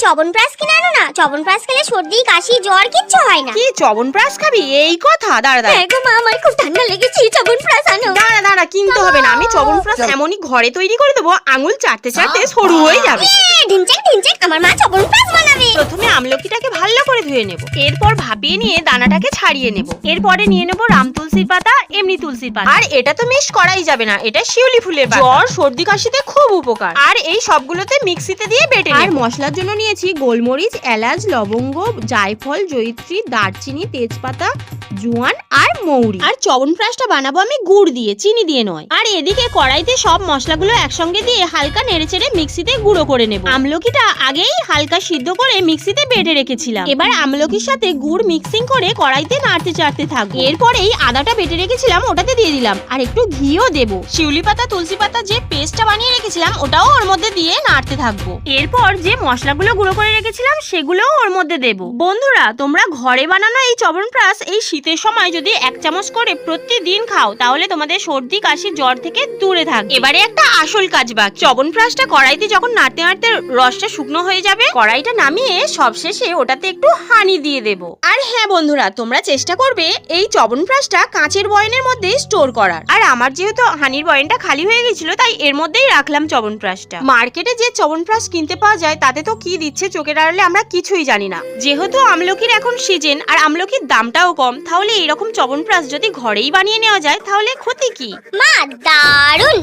চবনপ্রাশ কিনে আনো না। চবনপ্রাশ খেলে সর্দি কাশি জ্বর কিচ্ছু হয় না। কি চবনপ্রাশ খাবি? এই কথা, দাঁড়া দাঁড়া। হ্যাঁ গো মা, আমার খুব ঠান্ডা লেগেছে, চবনপ্রাশ আনো। দাঁড়া দাঁড়া, কিনতে হবে না। আমি চবনপ্রাশ এমনই ঘরে তৈরি করে দেবো, আঙুল চাটতে চাটতে সরু হয়ে যাবে। ঢিনচেক ঢিনচেক, আমার মা চবনপ্রাশ বানাবে। প্রথমে আমলকিটাকে ভালো করে ধুয়ে নেব, এরপর ভাপিয়ে নিয়ে দানাটাকে ছাড়িয়ে নেব। এরপরে নিয়ে নেব রাম তুলসীর পাতা, এমনি তুলসীর পাতা। আর এটা তো মিক্স করাই যাবে না, এটা শিউলি ফুলের পাতা। জ্বর সর্দি কাশিতে খুব উপকার। আর এই সবগুলোতে মিক্সিতে দিয়ে বেটে নেব। আর মশলার জন্য নিয়েছি গোলমরিচ, এলাচ, লবঙ্গ, জায়ফল, জয়িত্রী, দারচিনি, তেজপাতা, জোয়ান আর মৌরি। আর চবনপ্রাশটা বানাবো আমি গুড় দিয়ে, চিনি দিয়ে নয়। আর এদিকে কড়াইতে সব মশলাগুলো একসঙ্গে দিয়ে হালকা নেড়েচেড়ে মিক্সিতে গুঁড়ো করে নেব। আমলকিটা আগেই হালকা সিদ্ধ করে মিক্সিতে বেটে রেখেছিলাম। এবার আমলকির সাথে গুড় মিক্সিং করে কড়াইতে নাড়তে চাড়তে থাকবো। এরপরেই আদাটা বেটে রেখেছিলাম ওটাতে দিয়ে দিলাম, আর একটু ঘিও দেব। শিউলি পাতা, তুলসী পাতা যে পেস্টটা বানিয়ে রেখেছিলাম ওটাও ওর মধ্যে দিয়ে নাড়তে থাকবো। এরপর যে মশলাগুলো গুঁড়ো করে রেখেছিলাম সেগুলোও ওর মধ্যে দেব। বন্ধুরা, তোমরা ঘরে বানানো এই চবনপ্রাশ এই শীতের সময় যদি 1 চামচ করে প্রতিদিন খাও, তাহলে তোমাদের সর্দি কাশি জ্বর থেকে দূরে থাকবে। এবারে একটা আসল কাজ বাকি। চবনপ্রাশটা কড়াইতে যখন নাড়তে নাড়তে রসটা শুকনো হয়ে যাবে, কড়াইটা নামিয়ে সবশেষে ওটাতে একটু হানি দিয়ে দেব। আর হ্যাঁ বন্ধুরা, তোমরা চেষ্টা করবে এই চবনপ্রাশটা কাঁচের বয়ামের মধ্যে স্টোর করার। আর আমার যেহেতু হানির বয়ামটা খালি হয়ে গেছিল, তাই এর মধ্যেই রাখলাম চবনপ্রাশটা। মার্কেটে যে চবনপ্রাশ কিনতে পাওয়া যায় তাতে তো কি দিচ্ছে চোখের আড়ালে আমরা কিছুই জানি না। যেহেতু আমলকির এখন সিজন আর আমলকির দামটাও কম, তাহলে এরকম চবনপ্রাশ যদি ঘরেই বানিয়ে নেওয়া যায় তাহলে ক্ষতি কি? মা দারুন।